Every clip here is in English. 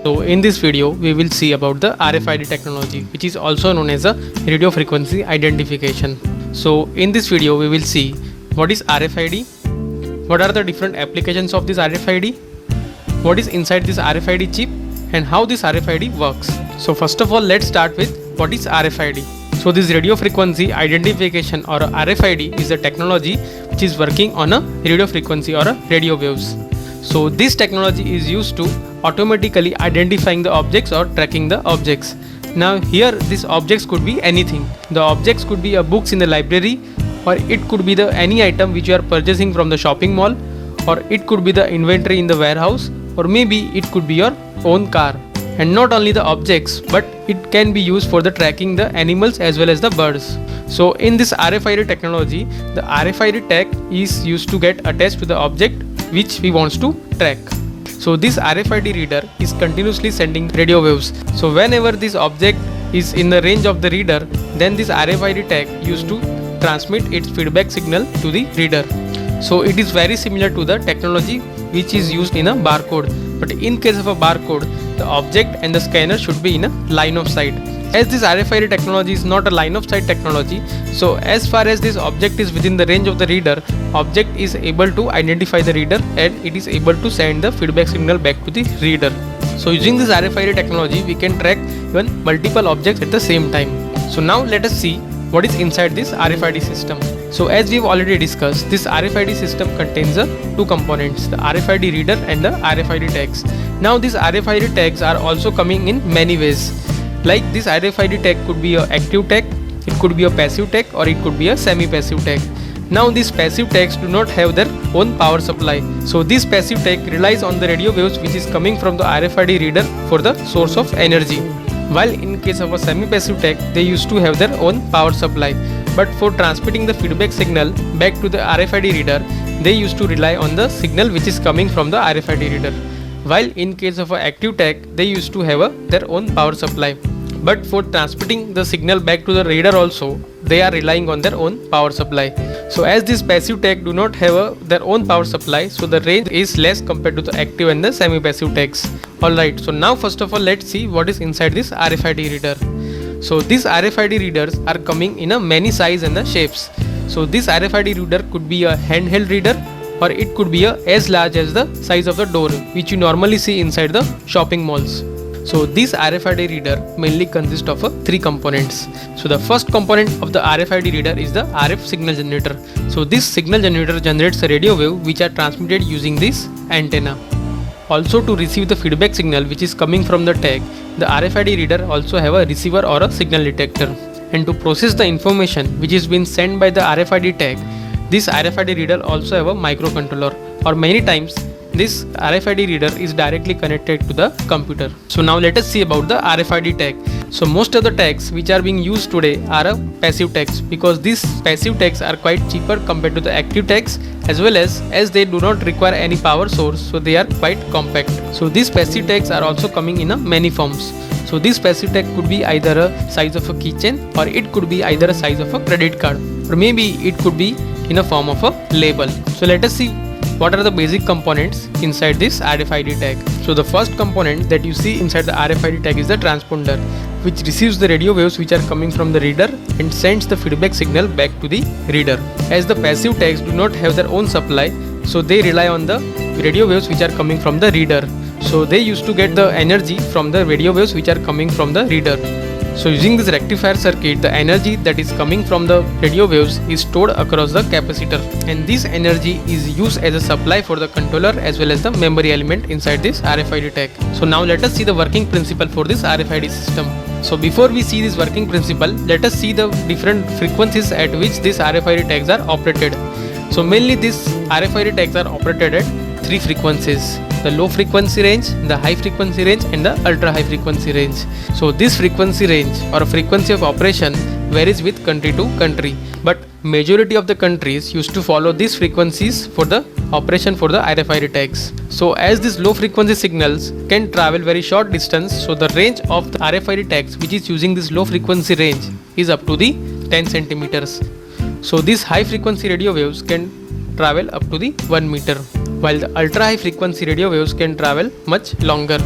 So in this video we will see about the RFID technology, which is also known as a radio frequency identification. So in this video we will see what is RFID, what are the different applications of this RFID, what is inside this RFID chip, and how this RFID works. So first of all, let's start with what is RFID. So this radio frequency identification or RFID is a technology which is working on a radio frequency or a radio waves. So this technology is used to automatically identifying the objects or tracking the objects. Now here these objects could be anything. The objects could be books in the library, or it could be the any item which you are purchasing from the shopping mall, or it could be the inventory in the warehouse, or maybe it could be your own car. And not only the objects, but it can be used for the tracking the animals as well as the birds. So in this RFID technology, the RFID tag is used to get attached to the object which we wants to track. So this RFID reader is continuously sending radio waves. So whenever this object is in the range of the reader, then this RFID tag used to transmit its feedback signal to the reader. So it is very similar to the technology which is used in a barcode. But in case of a barcode, the object and the scanner should be in a line of sight. As this RFID technology is not a line of sight technology, so as far as this object is within the range of the reader, object is able to identify the reader and it is able to send the feedback signal back to the reader. So using this RFID technology, we can track even multiple objects at the same time. So now let us see what is inside this RFID system. So as we've already discussed, this RFID system contains two components, the RFID reader and the RFID tags. Now these RFID tags are also coming in many ways. Like this RFID tag could be an active tag, it could be a passive tag, or it could be a semi-passive tag. Now these passive tags do not have their own power supply. So this passive tag relies on the radio waves which is coming from the RFID reader for the source of energy. While in case of a semi-passive tag, they used to have their own power supply. But for transmitting the feedback signal back to the RFID reader, they used to rely on the signal which is coming from the RFID reader. While in case of an active tag, they used to have their own power supply. But for transmitting the signal back to the reader also, they are relying on their own power supply. So as this passive tag do not have their own power supply, so the range is less compared to the active and the semi-passive tags. Alright, so now first of all, let's see what is inside this RFID reader. So these RFID readers are coming in a many size and the shapes. So this RFID reader could be a handheld reader, or it could be as large as the size of the door which you normally see inside the shopping malls. So this RFID reader mainly consists of three components. So the first component of the RFID reader is the RF signal generator. So this signal generator generates a radio wave which are transmitted using this antenna. Also to receive the feedback signal which is coming from the tag, the RFID reader also have a receiver or a signal detector. And to process the information which is being sent by the RFID tag, this RFID reader also have a microcontroller, or many times this RFID reader is directly connected to the computer. So now let us see about the RFID tag. So most of the tags which are being used today are passive tags, because these passive tags are quite cheaper compared to the active tags, as well as they do not require any power source, so they are quite compact. So these passive tags are also coming in many forms. So this passive tag could be either a size of a keychain, or it could be either a size of a credit card, or maybe it could be in a form of a label. So let us see what are the basic components inside this RFID tag. So the first component that you see inside the RFID tag is the transponder, which receives the radio waves which are coming from the reader and sends the feedback signal back to the reader. As the passive tags do not have their own supply, so they rely on the radio waves which are coming from the reader. So they used to get the energy from the radio waves which are coming from the reader. So using this rectifier circuit, the energy that is coming from the radio waves is stored across the capacitor, and this energy is used as a supply for the controller as well as the memory element inside this RFID tag. So now let us see the working principle for this RFID system. So before we see this working principle, let us see the different frequencies at which these RFID tags are operated. So mainly these RFID tags are operated at three frequencies: the low frequency range, the high frequency range, and the ultra high frequency range. So this frequency range or frequency of operation varies with country to country, but majority of the countries used to follow these frequencies for the operation for the RFID tags. So as these low frequency signals can travel very short distance, so the range of the RFID tags which is using this low frequency range is up to the 10 centimeters. So these high frequency radio waves can travel up to the 1 meter, while the ultra high frequency radio waves can travel much longer.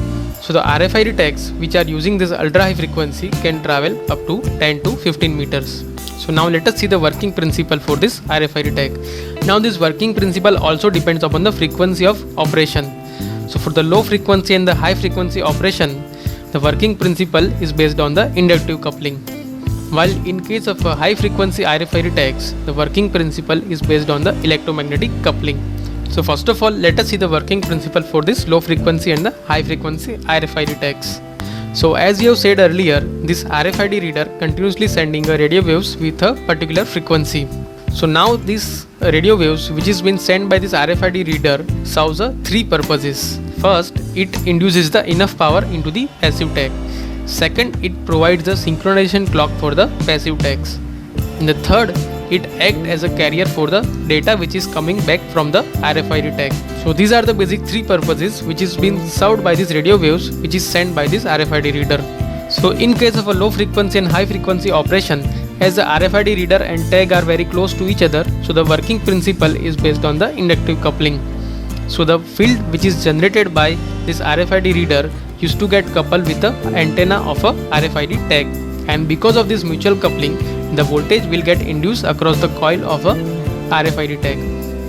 So the RFID tags which are using this ultra high frequency can travel up to 10 to 15 meters. So now let us see the working principle for this RFID tag. Now this working principle also depends upon the frequency of operation. So for the low frequency and the high frequency operation, the working principle is based on the inductive coupling. While in case of a high frequency RFID tags, the working principle is based on the electromagnetic coupling. So first of all, let us see the working principle for this low frequency and the high frequency RFID tags. So as you have said earlier, this RFID reader continuously sending a radio waves with a particular frequency. So now this radio waves which is been sent by this RFID reader serves three purposes. First, it induces the enough power into the passive tag. Second, it provides the synchronization clock for the passive tags. And the third, it acts as a carrier for the data which is coming back from the RFID tag. So these are the basic three purposes which is being served by these radio waves which is sent by this RFID reader. So in case of a low frequency and high frequency operation, as the RFID reader and tag are very close to each other, so the working principle is based on the inductive coupling. So the field which is generated by this RFID reader used to get coupled with the antenna of a RFID tag, and because of this mutual coupling, the voltage will get induced across the coil of a RFID tag.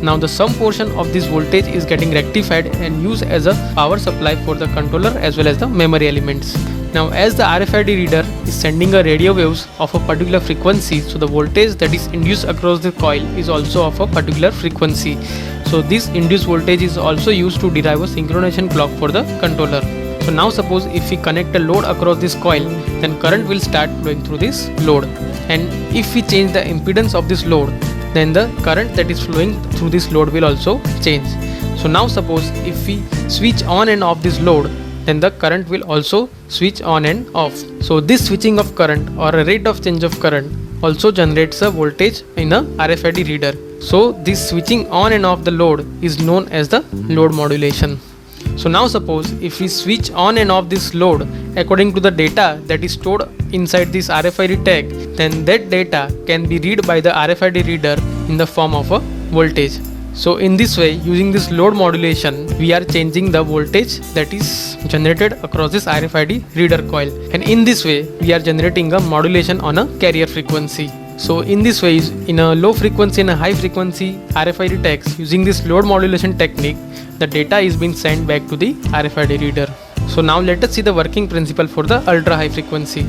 Now the some portion of this voltage is getting rectified and used as a power supply for the controller as well as the memory elements. Now as the RFID reader is sending a radio waves of a particular frequency, so the voltage that is induced across the coil is also of a particular frequency. So this induced voltage is also used to derive a synchronization clock for the controller. So now suppose if we connect a load across this coil, then current will start flowing through this load, and if we change the impedance of this load, then the current that is flowing through this load will also change. So now suppose if we switch on and off this load, then the current will also switch on and off. So this switching of current or a rate of change of current also generates a voltage in a RFID reader. So this switching on and off the load is known as the load modulation. So now suppose if we switch on and off this load according to the data that is stored inside this RFID tag, then that data can be read by the RFID reader in the form of a voltage. So in this way, using this load modulation, we are changing the voltage that is generated across this RFID reader coil, and in this way we are generating a modulation on a carrier frequency. So in this way, in a low frequency and a high frequency RFID tags, using this load modulation technique, the data is being sent back to the RFID reader. So now let us see the working principle for the ultra high frequency.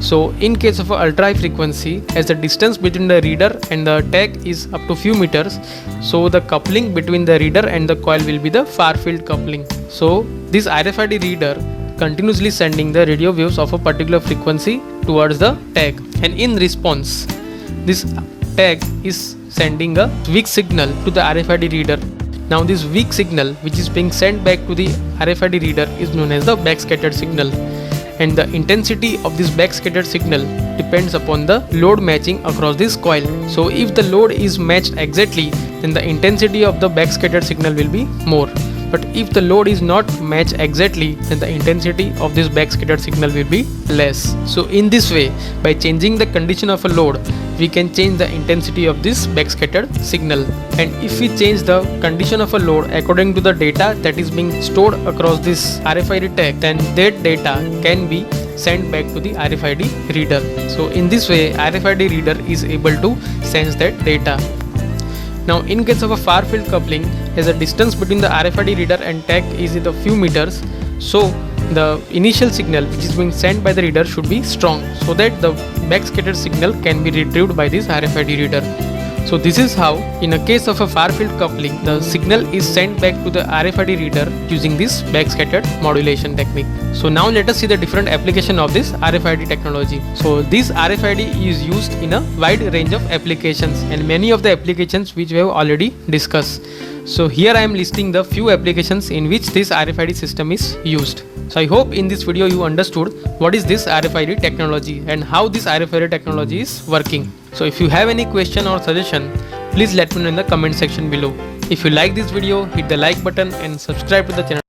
So in case of a ultra high frequency, as the distance between the reader and the tag is up to few meters, so the coupling between the reader and the coil will be the far field coupling. So this RFID reader continuously sending the radio waves of a particular frequency towards the tag, and in response, this tag is sending a weak signal to the RFID reader. Now this weak signal which is being sent back to the RFID reader is known as the backscattered signal, and the intensity of this backscattered signal depends upon the load matching across this coil. So if the load is matched exactly, then the intensity of the backscattered signal will be more. But if the load is not matched exactly, then the intensity of this backscattered signal will be less. So in this way, by changing the condition of a load, we can change the intensity of this backscattered signal. And if we change the condition of a load according to the data that is being stored across this RFID tag, then that data can be sent back to the RFID reader. So in this way, RFID reader is able to sense that data. Now in case of a far field coupling, as the distance between the RFID reader and tag is in the few meters, so the initial signal which is being sent by the reader should be strong, so that the backscattered signal can be retrieved by this RFID reader. So this is how, in a case of a far field coupling, the signal is sent back to the RFID reader using this backscattered modulation technique. So now let us see the different application of this RFID technology. So this RFID is used in a wide range of applications, and many of the applications which we have already discussed. So here I am listing the few applications in which this RFID system is used. So I hope in this video you understood what is this RFID technology and how this RFID technology is working. So if you have any question or suggestion, please let me know in the comment section below. If you like this video, hit the like button and subscribe to the channel.